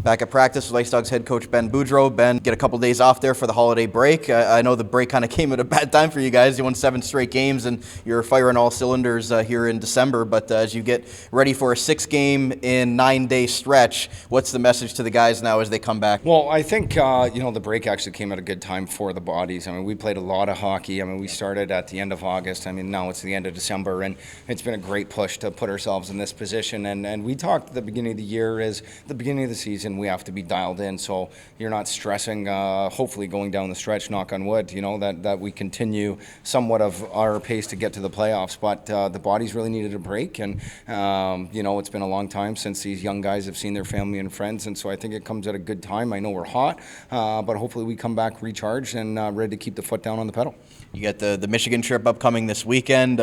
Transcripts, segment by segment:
Back at practice with IceDogs head coach Ben Boudreau. Ben, get a couple days off there for the holiday break. I know the break kind of came at a bad time for you guys. You won 7 straight games and you're firing all cylinders here in December. But as you get ready for a 6-game in 9-day stretch, what's the message to the guys now as they come back? Well, I think, the break actually came at a good time for the bodies. I mean, we played a lot of hockey. I mean, we started at the end of August. I mean, now it's the end of December, and it's been a great push to put ourselves in this position. And we talked at the beginning of the year is the beginning of the season, we have to be dialed in, so you're not stressing, hopefully going down the stretch, knock on wood, that we continue somewhat of our pace to get to the playoffs. But the bodies really needed a break, and, it's been a long time since these young guys have seen their family and friends, and so I think it comes at a good time. I know we're hot, but hopefully we come back recharged and ready to keep the foot down on the pedal. You got the Michigan trip upcoming this weekend.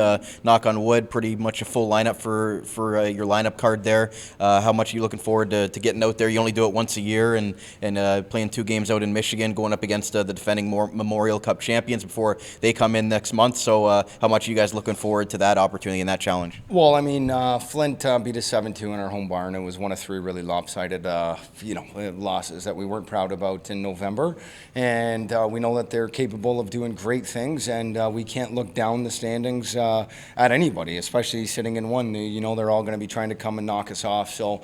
Knock on wood, pretty much a full lineup for your lineup card there. How much are you looking forward to getting out there? You only do it once a year, and playing 2 games out in Michigan, going up against the defending Memorial Cup champions before they come in next month. So how much are you guys looking forward to that opportunity and that challenge? Well, I mean, Flint beat us 7-2 in our home barn. It was one of 3 really lopsided, losses that we weren't proud about in November. And we know that they're capable of doing great things, and we can't look down the standings at anybody, especially sitting in one. They're all going to be trying to come and knock us off. So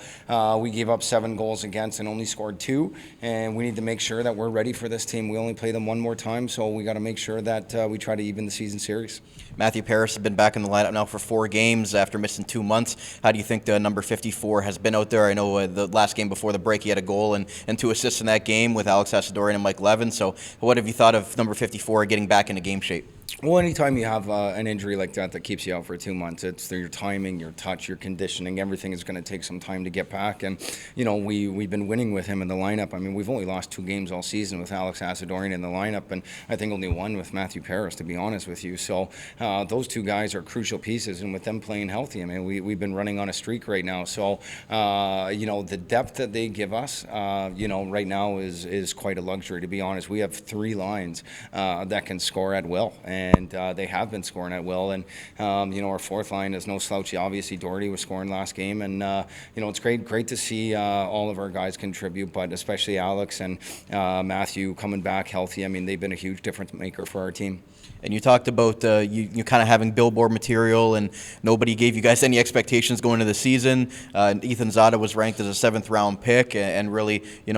we gave up 7 goals against and only scored 2, and we need to make sure that we're ready for this team. We only play them one more time, so we got to make sure that we try to even the season series. Mathieu Paris has been back in the lineup now for 4 games after missing 2 months. How do you think the number 54 has been out there? I know the last game before the break he had a goal and 2 assists in that game with Alex Asadorian and Mike Levin. So what have you thought of number 54 getting back into game shape? Well, anytime you have an injury like that keeps you out for 2 months, it's your timing, your touch, your conditioning, everything is going to take some time to get back. And, we've been winning with him in the lineup. I mean, we've only lost 2 games all season with Alex Asadorian in the lineup, and I think only 1 with Mathieu Paris, to be honest with you. So those 2 guys are crucial pieces, and with them playing healthy, I mean, we've been running on a streak right now. So, the depth that they give us, right now is quite a luxury, to be honest. We have 3 lines that can score at will. And they have been scoring at will. And, our 4th line is no slouch. Obviously, Doherty was scoring last game. And, it's great to see all of our guys contribute, but especially Alex and Matthew coming back healthy. I mean, they've been a huge difference maker for our team. And you talked about you kind of having billboard material, and nobody gave you guys any expectations going into the season. Ethan Zada was ranked as a 7th-round pick, and really, he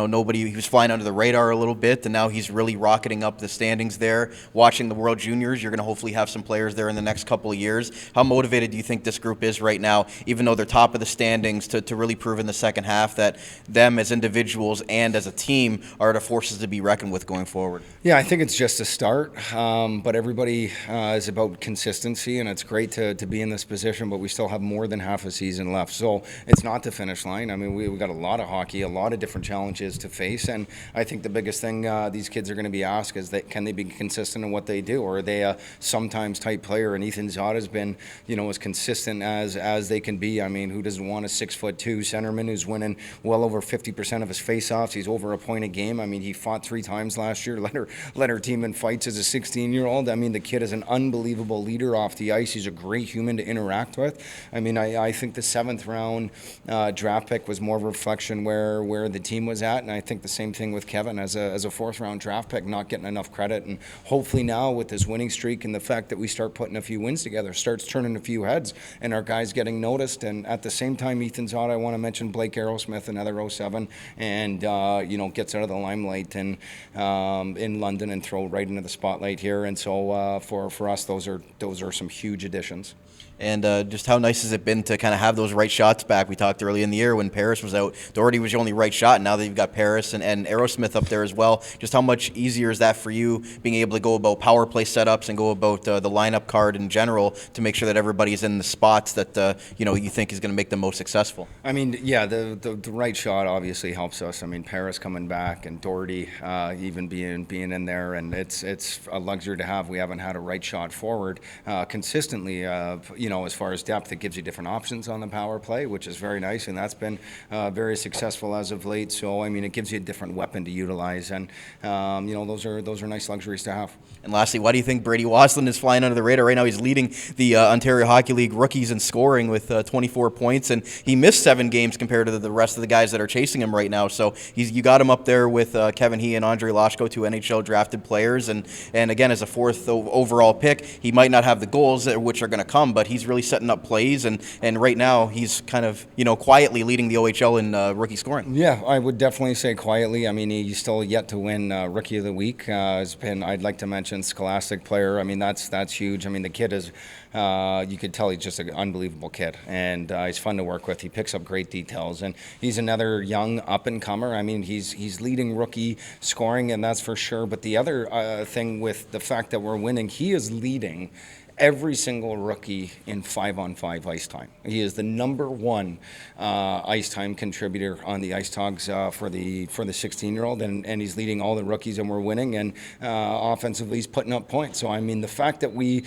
was flying under the radar a little bit, and now he's really rocketing up the standings there. Watching the World Juniors, you're going to hopefully have some players there in the next couple of years. How motivated do you think this group is right now, even though they're top of the standings, to really prove in the second half that them as individuals and as a team are the forces to be reckoned with going forward? Yeah, I think it's just a start, but everybody is about consistency, and it's great to be in this position, but we still have more than half a season left. So it's not the finish line. I mean, we've got a lot of hockey, a lot of different challenges to face, and I think the biggest thing these kids are going to be asked is that can they be consistent in what they do, or are they a sometimes type player? And Ethan Zada has been, as consistent as they can be. I mean, who doesn't want a 6'2" centerman who's winning well over 50% of his faceoffs? He's over a point a game. I mean, he fought 3 times last year, led her team in fights as a 16-year-old. I mean, the kid is an unbelievable leader off the ice. He's a great human to interact with. I mean, I think the 7th round draft pick was more of a reflection where the team was at, and I think the same thing with Kevin as a 4th round draft pick, not getting enough credit. And hopefully now with this winning streak and the fact that we start putting a few wins together, starts turning a few heads, and our guys getting noticed. And at the same time, Ethan Zada, I want to mention Blake Aerosmith, another 07, and gets out of the limelight and in London and throw right into the spotlight here. And so for us, those are some huge additions. And just how nice has it been to kind of have those right shots back? We talked early in the year when Paris was out. Doherty was your only right shot, and now that you've got Paris and Aerosmith up there as well, just how much easier is that for you, being able to go about power play setups and go about the lineup card in general to make sure that everybody's in the spots that you think is going to make them most successful? I mean, yeah, the right shot obviously helps us. I mean, Paris coming back and Doherty even being in there, and it's a luxury to have. We haven't had a right shot forward consistently. as far as depth, it gives you different options on the power play, which is very nice, and that's been very successful as of late. So, I mean, it gives you a different weapon to utilize, and, those are nice luxuries to have. And lastly, why do you think Brady Wasland is flying under the radar right now? He's leading the Ontario Hockey League rookies in scoring with 24 points, and he missed 7 games compared to the rest of the guys that are chasing him right now. So you got him up there with Kevin He and Andre Loshko, 2 NHL drafted players, and again, as a 4th overall pick, he might not have the goals which are going to come, but he's really setting up plays, and right now he's kind of quietly leading the OHL in rookie scoring. Yeah, I would definitely say quietly. I mean, he's still yet to win Rookie of the Week. I'd like to mention Scholastic Player. I mean, that's huge. I mean, the kid is, you could tell he's just an unbelievable kid, and he's fun to work with. He picks up great details, and he's another young up-and-comer. I mean, he's leading rookie scoring, and that's for sure. But the other thing with the fact that we're winning, he is leading every single rookie in 5-on-5 ice time. He is the #1 ice time contributor on the IceDogs for the 16-year-old, and he's leading all the rookies, and we're winning. And offensively, he's putting up points. So I mean, the fact that we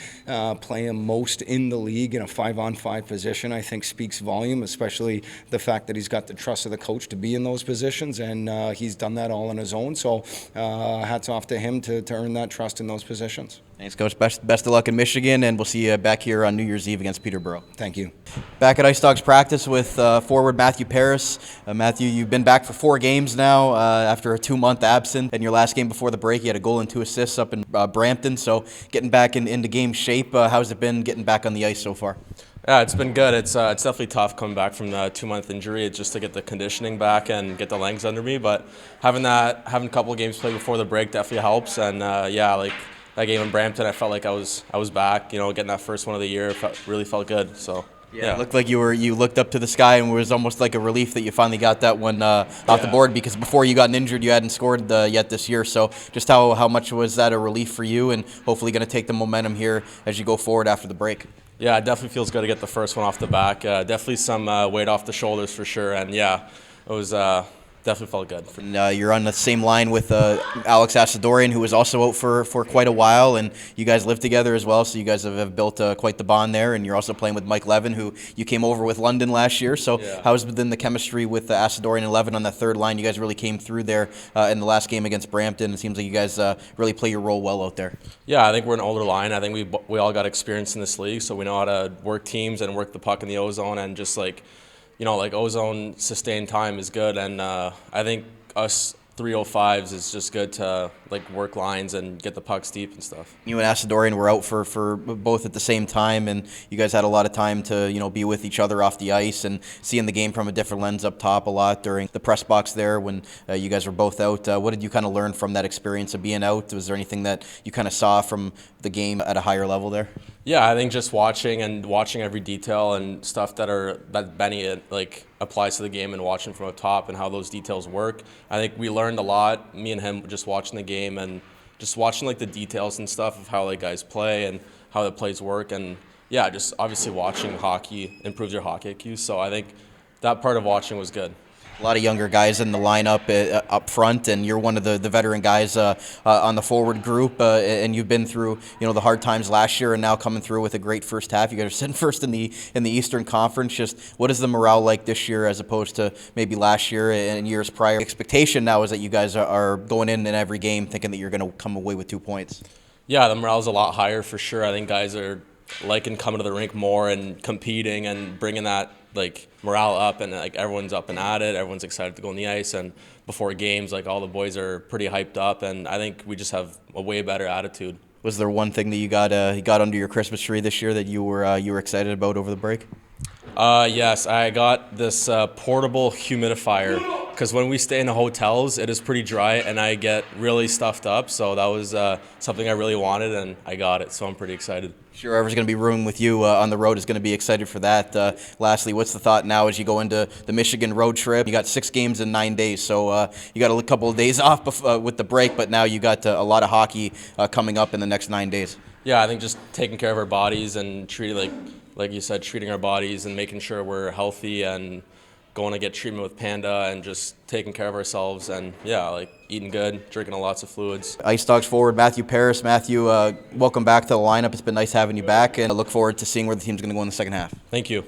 play him most in the league in a 5-on-5 position, I think speaks volume. Especially the fact that he's got the trust of the coach to be in those positions, and he's done that all on his own. So hats off to him to earn that trust in those positions. Thanks, Coach. Best of luck in Michigan, and we'll see you back here on New Year's Eve against Peterborough. Thank you. Back at IceDogs practice with forward Mathieu Paris. Mathieu, you've been back for 4 games now after a 2-month absence. And your last game before the break, you had a goal and 2 assists up in Brampton. So getting back into game shape, how's it been getting back on the ice so far? Yeah, it's been good. It's definitely tough coming back from the 2-month injury. It's just to get the conditioning back and get the legs under me. But having a couple of games played before the break definitely helps. And that game in Brampton, I felt like I was back. Getting that first one of the year really felt good. So yeah, it looked like you looked up to the sky, and it was almost like a relief that you finally got that one off the board, because before you got injured, you hadn't scored yet this year. So just how much was that a relief for you, and hopefully going to take the momentum here as you go forward after the break? Yeah, it definitely feels good to get the first one off the back. Definitely some weight off the shoulders for sure, and yeah, it was. Definitely felt good. And you're on the same line with Alex Asadorian, who was also out for quite a while, and you guys live together as well, so you guys have built quite the bond there, and you're also playing with Mike Levin, who you came over with London last year. So how's been the chemistry with Asadorian and Levin on that third line? You guys really came through there in the last game against Brampton. It seems like you guys really play your role well out there. Yeah, I think we're an older line. I think we all got experience in this league, so we know how to work teams and work the puck in the O-zone, and just like O-zone sustained time is good, and I think us 305s is just good to work lines and get the pucks deep and stuff. You and Asadorian were out for both at the same time, and you guys had a lot of time to be with each other off the ice and seeing the game from a different lens up top a lot during the press box there when you guys were both out. What did you kind of learn from that experience of being out? Was there anything that you kind of saw from the game at a higher level there? Yeah, I think just watching every detail and stuff that Benny applies to the game, and watching from up top and how those details work. I think we learned a lot, me and him, just watching the game and just watching the details and stuff of how guys play and how the plays work. And yeah, just obviously watching hockey improves your hockey IQ. So I think that part of watching was good. A lot of younger guys in the lineup up front, and you're one of the veteran guys on the forward group, and you've been through the hard times last year, and now coming through with a great first half. You guys are sitting first in the Eastern Conference. Just what is the morale like this year as opposed to maybe last year and years prior? Expectation now is that you guys are going in every game thinking that you're going to come away with 2 points. Yeah, the morale's a lot higher for sure. I think guys are liking coming to the rink more and competing and bringing that morale up, and everyone's up and at it. Everyone's excited to go on the ice, and before games, all the boys are pretty hyped up, and I think we just have a way better attitude. Was there one thing that you got under your Christmas tree this year that you were excited about over the break? Yes, I got this portable humidifier, because when we stay in the hotels, it is pretty dry, and I get really stuffed up. So that was something I really wanted, and I got it. So I'm pretty excited. Sure, whoever's going to be rooming with you on the road is going to be excited for that. Lastly, what's the thought now as you go into the Michigan road trip? You got 6 games in 9 days, so you got a couple of days off with the break, but now you got a lot of hockey coming up in the next 9 days. Yeah, I think just taking care of our bodies and treating, like you said, treating our bodies and making sure we're healthy and going to get treatment with Panda and just taking care of ourselves and, yeah, like eating good, drinking lots of fluids. IceDogs forward Mathieu Paris. Matthew, welcome back to the lineup. It's been nice having you back, and I look forward to seeing where the team's going to go in the second half. Thank you.